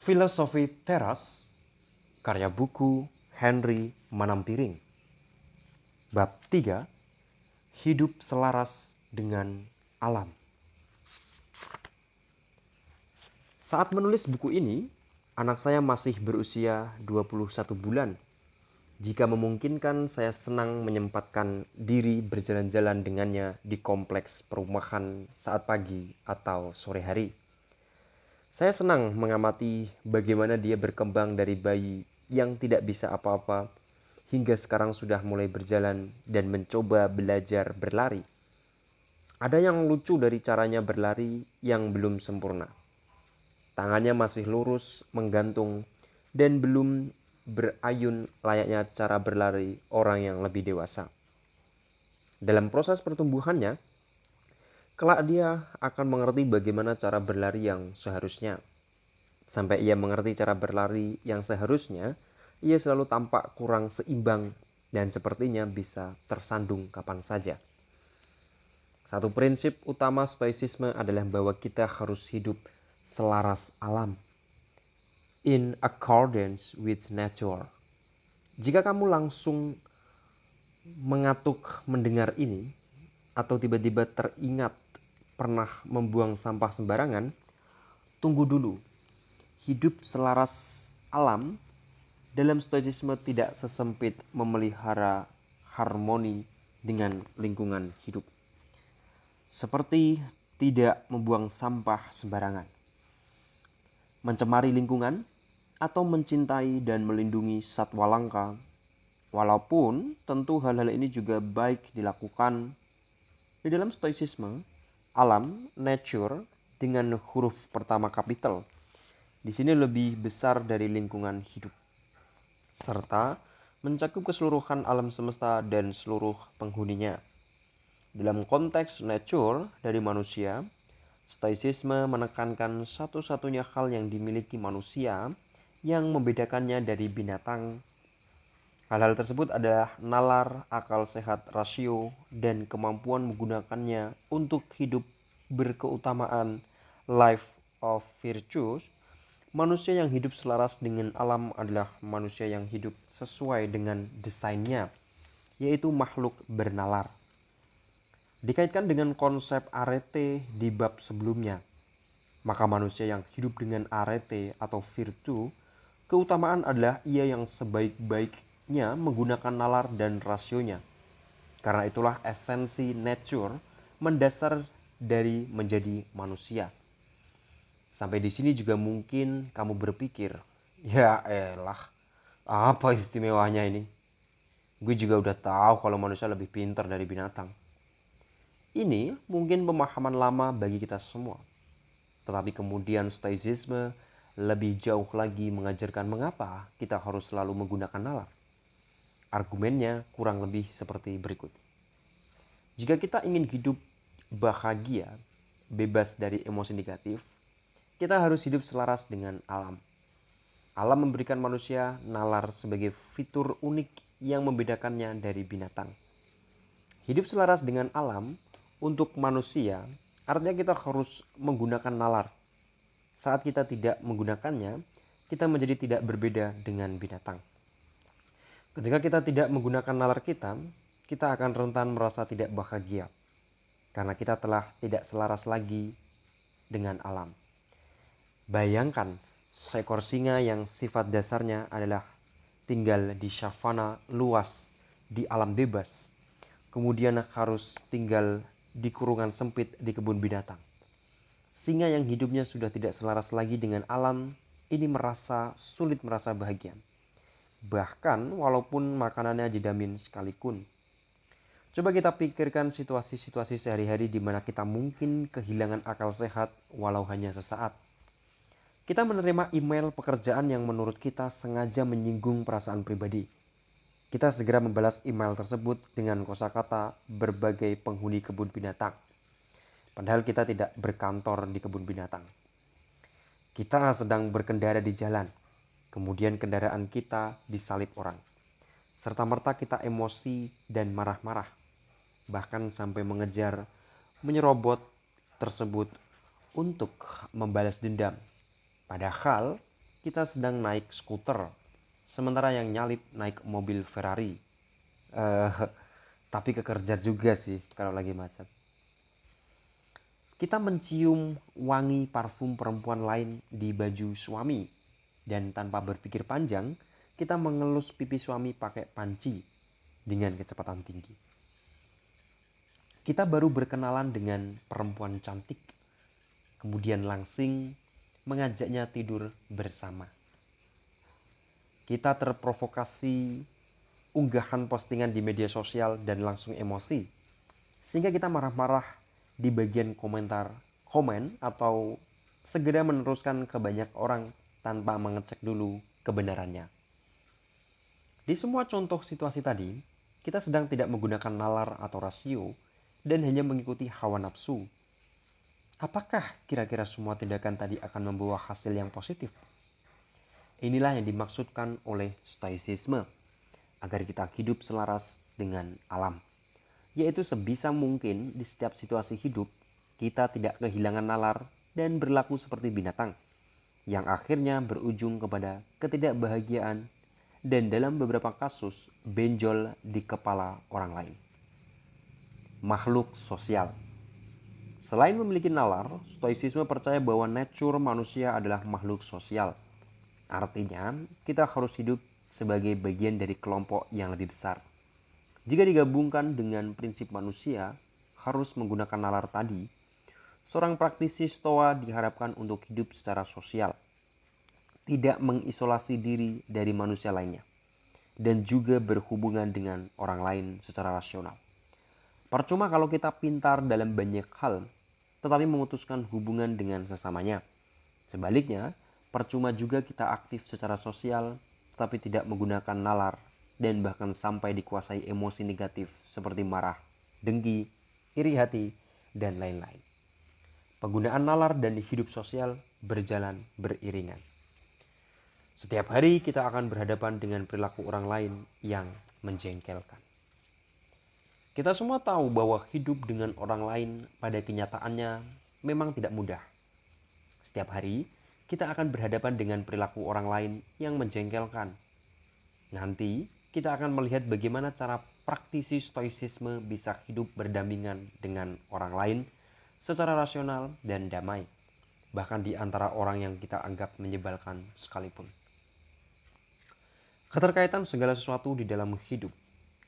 Filosofi Teras, karya buku Henry Manampiring. Bab 3, Hidup Selaras dengan Alam. Saat menulis buku ini, anak saya masih berusia 21 bulan. Jika memungkinkan, saya senang menyempatkan diri berjalan-jalan dengannya di kompleks perumahan saat pagi atau sore hari. Saya senang mengamati bagaimana dia berkembang dari bayi yang tidak bisa apa-apa hingga sekarang sudah mulai berjalan dan mencoba belajar berlari. Ada yang lucu dari caranya berlari yang belum sempurna. Tangannya masih lurus, menggantung, dan belum berayun layaknya cara berlari orang yang lebih dewasa. Dalam proses pertumbuhannya, kelak dia akan mengerti bagaimana cara berlari yang seharusnya. Sampai ia mengerti cara berlari yang seharusnya, ia selalu tampak kurang seimbang dan sepertinya bisa tersandung kapan saja. Satu prinsip utama stoicisme adalah bahwa kita harus hidup selaras alam, in accordance with nature. Jika kamu langsung mengatuk mendengar ini, atau tiba-tiba teringat pernah membuang sampah sembarangan, tunggu dulu. Hidup selaras alam dalam stoicisme tidak sesempit memelihara harmoni dengan lingkungan hidup. Seperti tidak membuang sampah sembarangan, mencemari lingkungan, atau mencintai dan melindungi satwa langka. Walaupun tentu hal-hal ini juga baik dilakukan di dalam stoicisme, alam, nature, dengan huruf pertama kapital, di sini lebih besar dari lingkungan hidup, serta mencakup keseluruhan alam semesta dan seluruh penghuninya. Dalam konteks nature dari manusia, stoicisme menekankan satu-satunya hal yang dimiliki manusia yang membedakannya dari binatang. Hal-hal tersebut adalah nalar, akal sehat, rasio, dan kemampuan menggunakannya untuk hidup berkeutamaan, life of virtues. Manusia yang hidup selaras dengan alam adalah manusia yang hidup sesuai dengan desainnya, yaitu makhluk bernalar. Dikaitkan dengan konsep arete di bab sebelumnya, maka manusia yang hidup dengan arete atau virtu, keutamaan adalah ia yang sebaik-baiknya menggunakan nalar dan rasionya. Karena itulah esensi nature mendasar dari menjadi manusia. Sampai di sini juga mungkin kamu berpikir, ya elah, apa istimewanya ini? Gue juga udah tahu kalau manusia lebih pintar dari binatang. Ini mungkin pemahaman lama bagi kita semua. Tetapi kemudian stoicisme lebih jauh lagi mengajarkan mengapa kita harus selalu menggunakan nalar. Argumennya kurang lebih seperti berikut. Jika kita ingin hidup bahagia, bebas dari emosi negatif, kita harus hidup selaras dengan alam. Alam memberikan manusia nalar sebagai fitur unik yang membedakannya dari binatang. Hidup selaras dengan alam untuk manusia artinya kita harus menggunakan nalar. Saat kita tidak menggunakannya, kita menjadi tidak berbeda dengan binatang. Ketika kita tidak menggunakan nalar kita akan rentan merasa tidak bahagia. Karena kita telah tidak selaras lagi dengan alam. Bayangkan seekor singa yang sifat dasarnya adalah tinggal di savana luas di alam bebas, kemudian harus tinggal di kurungan sempit di kebun binatang. Singa yang hidupnya sudah tidak selaras lagi dengan alam ini sulit merasa bahagia, bahkan walaupun makanannya dijamin sekalipun. Coba kita pikirkan situasi-situasi sehari-hari di mana kita mungkin kehilangan akal sehat walau hanya sesaat. Kita menerima email pekerjaan yang menurut kita sengaja menyinggung perasaan pribadi. Kita segera membalas email tersebut dengan kosakata berbagai penghuni kebun binatang. Padahal kita tidak berkantor di kebun binatang. Kita sedang berkendara di jalan. Kemudian kendaraan kita disalip orang. Serta-merta kita emosi dan marah-marah. Bahkan sampai mengejar, menyerobot tersebut untuk membalas dendam. Padahal kita sedang naik skuter, sementara yang nyalip naik mobil Ferrari. Eh, tapi kekerjar juga sih kalau lagi macet. Kita mencium wangi parfum perempuan lain di baju suami, dan tanpa berpikir panjang, kita mengelus pipi suami pakai panci dengan kecepatan tinggi. Kita baru berkenalan dengan perempuan cantik, kemudian langsing mengajaknya tidur bersama. Kita terprovokasi unggahan postingan di media sosial dan langsung emosi, sehingga kita marah-marah di bagian komen atau segera meneruskan ke banyak orang tanpa mengecek dulu kebenarannya. Di semua contoh situasi tadi, kita sedang tidak menggunakan nalar atau rasio dan hanya mengikuti hawa nafsu. Apakah kira-kira semua tindakan tadi akan membawa hasil yang positif? Inilah yang dimaksudkan oleh stoicisme, agar kita hidup selaras dengan alam. Yaitu sebisa mungkin di setiap situasi hidup, kita tidak kehilangan nalar dan berlaku seperti binatang, yang akhirnya berujung kepada ketidakbahagiaan dan dalam beberapa kasus benjol di kepala orang lain. Makhluk sosial. Selain memiliki nalar, stoicisme percaya bahwa nature manusia adalah makhluk sosial. Artinya, kita harus hidup sebagai bagian dari kelompok yang lebih besar. Jika digabungkan dengan prinsip manusia harus menggunakan nalar tadi, seorang praktisi stoa diharapkan untuk hidup secara sosial, tidak mengisolasi diri dari manusia lainnya, dan juga berhubungan dengan orang lain secara rasional. Percuma kalau kita pintar dalam banyak hal, tetapi memutuskan hubungan dengan sesamanya. Sebaliknya, percuma juga kita aktif secara sosial, tetapi tidak menggunakan nalar dan bahkan sampai dikuasai emosi negatif seperti marah, dengki, iri hati, dan lain-lain. Penggunaan nalar dan hidup sosial berjalan beriringan. Setiap hari kita akan berhadapan dengan perilaku orang lain yang menjengkelkan. Kita semua tahu bahwa hidup dengan orang lain pada kenyataannya memang tidak mudah. Setiap hari kita akan berhadapan dengan perilaku orang lain yang menjengkelkan. Nanti kita akan melihat bagaimana cara praktisi stoicisme bisa hidup berdampingan dengan orang lain secara rasional dan damai, bahkan di antara orang yang kita anggap menyebalkan sekalipun. Keterkaitan segala sesuatu di dalam hidup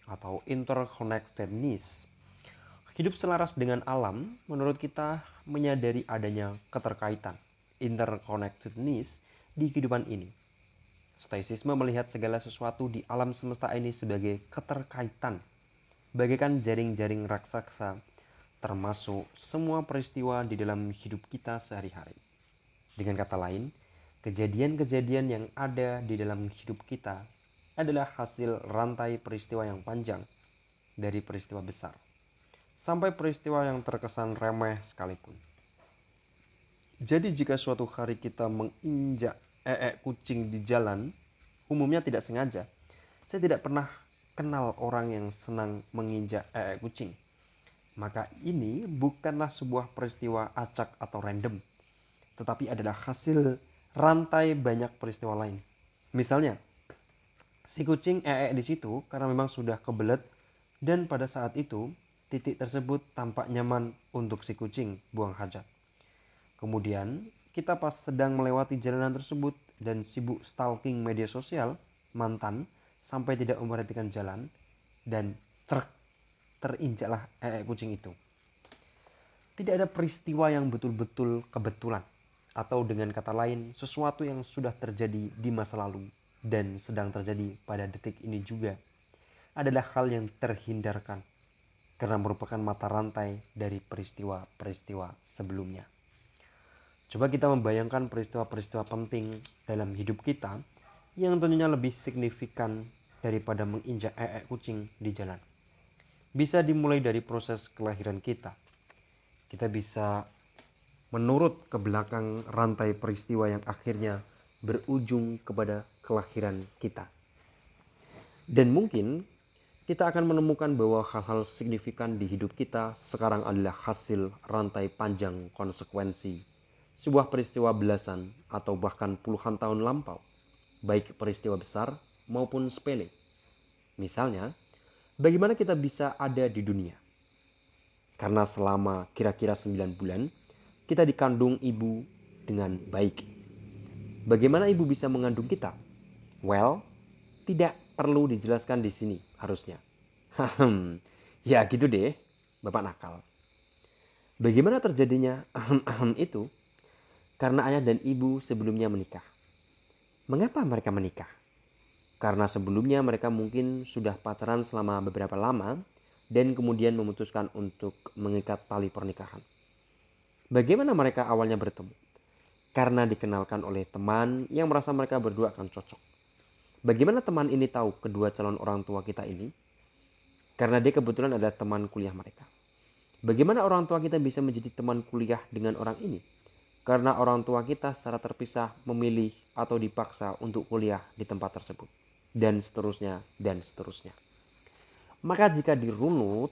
atau interconnectedness. Hidup selaras dengan alam menurut kita menyadari adanya keterkaitan, interconnectedness di kehidupan ini. Stoicisme melihat segala sesuatu di alam semesta ini sebagai keterkaitan, bagaikan jaring-jaring raksasa, termasuk semua peristiwa di dalam hidup kita sehari-hari. Dengan kata lain, kejadian-kejadian yang ada di dalam hidup kita adalah hasil rantai peristiwa yang panjang, dari peristiwa besar sampai peristiwa yang terkesan remeh sekalipun. Jadi jika suatu hari kita menginjak kucing di jalan, umumnya tidak sengaja. Saya tidak pernah kenal orang yang senang menginjak kucing. Maka ini bukanlah sebuah peristiwa acak atau random, tetapi adalah hasil rantai banyak peristiwa lain. Misalnya, si kucing di situ karena memang sudah kebelet, dan pada saat itu titik tersebut tampak nyaman untuk si kucing buang hajat. Kemudian, kita pas sedang melewati jalanan tersebut dan sibuk stalking media sosial, mantan, sampai tidak memperhatikan jalan, dan terinjaklah kucing itu. Tidak ada peristiwa yang betul-betul kebetulan, atau dengan kata lain, sesuatu yang sudah terjadi di masa lalu dan sedang terjadi pada detik ini juga adalah hal yang terhindarkan, karena merupakan mata rantai dari peristiwa-peristiwa sebelumnya. Coba kita membayangkan peristiwa-peristiwa penting dalam hidup kita yang tentunya lebih signifikan daripada menginjak kucing di jalan. Bisa dimulai dari proses kelahiran kita. Kita bisa menurut ke belakang rantai peristiwa yang akhirnya berujung kepada kelahiran kita. Dan mungkin kita akan menemukan bahwa hal-hal signifikan di hidup kita sekarang adalah hasil rantai panjang konsekuensi sebuah peristiwa belasan atau bahkan puluhan tahun lampau, baik peristiwa besar maupun sepele. Misalnya, bagaimana kita bisa ada di dunia? Karena selama kira-kira 9 bulan, kita dikandung ibu dengan baik. Bagaimana ibu bisa mengandung kita? Well, tidak perlu dijelaskan di sini harusnya. Ya gitu deh, Bapak nakal. Bagaimana terjadinya itu? Karena ayah dan ibu sebelumnya menikah. Mengapa mereka menikah? Karena sebelumnya mereka mungkin sudah pacaran selama beberapa lama dan kemudian memutuskan untuk mengikat tali pernikahan. Bagaimana mereka awalnya bertemu? Karena dikenalkan oleh teman yang merasa mereka berdua akan cocok. Bagaimana teman ini tahu kedua calon orang tua kita ini? Karena dia kebetulan adalah teman kuliah mereka. Bagaimana orang tua kita bisa menjadi teman kuliah dengan orang ini? Karena orang tua kita secara terpisah memilih atau dipaksa untuk kuliah di tempat tersebut. Dan seterusnya, dan seterusnya. Maka jika dirunut,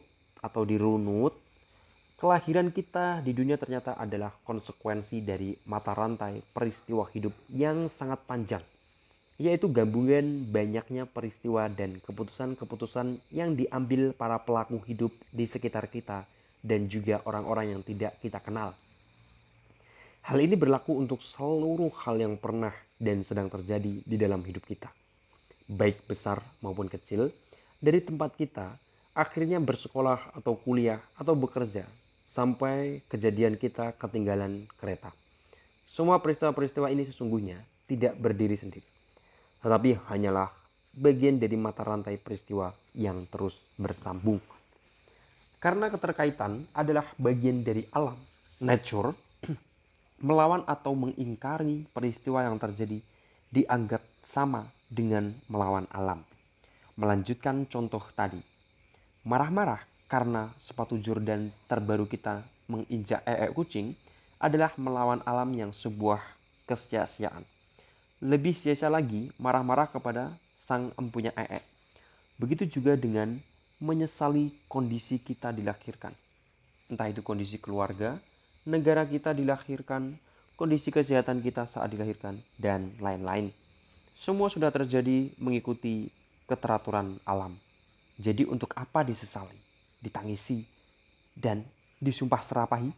kelahiran kita di dunia ternyata adalah konsekuensi dari mata rantai peristiwa hidup yang sangat panjang. Yaitu gabungan banyaknya peristiwa dan keputusan-keputusan yang diambil para pelaku hidup di sekitar kita dan juga orang-orang yang tidak kita kenal. Hal ini berlaku untuk seluruh hal yang pernah dan sedang terjadi di dalam hidup kita. Baik besar maupun kecil, dari tempat kita akhirnya bersekolah atau kuliah atau bekerja, sampai kejadian kita ketinggalan kereta. Semua peristiwa-peristiwa ini sesungguhnya tidak berdiri sendiri, tetapi hanyalah bagian dari mata rantai peristiwa yang terus bersambung. Karena keterkaitan adalah bagian dari alam, nature, melawan atau mengingkari peristiwa yang terjadi dianggap sama dengan melawan alam. Melanjutkan contoh tadi, marah-marah karena sepatu Jordan terbaru kita menginjak kucing adalah melawan alam yang sebuah kesia-siaan. Lebih sia-sia lagi marah-marah kepada sang empunya Begitu juga dengan menyesali kondisi kita dilahirkan. Entah itu kondisi keluarga, negara kita dilahirkan, kondisi kesehatan kita saat dilahirkan, dan lain-lain. Semua sudah terjadi mengikuti keteraturan alam. Jadi untuk apa disesali, ditangisi, dan disumpah serapahi?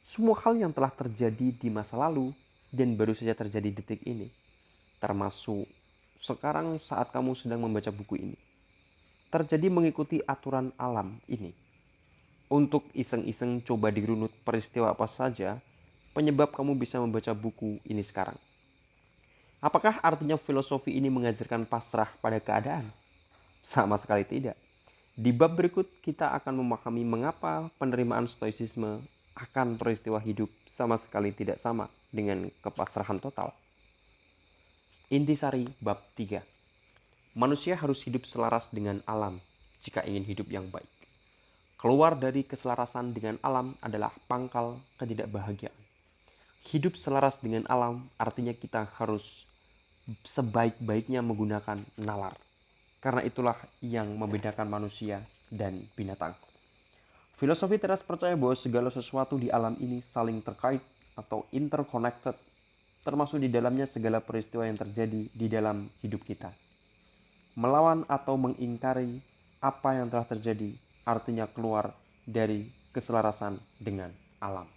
Semua hal yang telah terjadi di masa lalu dan baru saja terjadi detik ini, termasuk sekarang saat kamu sedang membaca buku ini, terjadi mengikuti aturan alam ini. Untuk iseng-iseng coba dirunut peristiwa apa saja penyebab kamu bisa membaca buku ini sekarang. Apakah artinya filosofi ini mengajarkan pasrah pada keadaan? Sama sekali tidak. Di bab berikut kita akan memahami mengapa penerimaan stoicisme akan peristiwa hidup sama sekali tidak sama dengan kepasrahan total. Intisari bab 3. Manusia harus hidup selaras dengan alam jika ingin hidup yang baik. Keluar dari keselarasan dengan alam adalah pangkal ketidakbahagiaan. Hidup selaras dengan alam artinya kita harus sebaik-baiknya menggunakan nalar. Karena itulah yang membedakan manusia dan binatang. Filosofi teras percaya bahwa segala sesuatu di alam ini saling terkait atau interconnected, termasuk di dalamnya segala peristiwa yang terjadi di dalam hidup kita. Melawan atau mengingkari apa yang telah terjadi artinya keluar dari keselarasan dengan alam.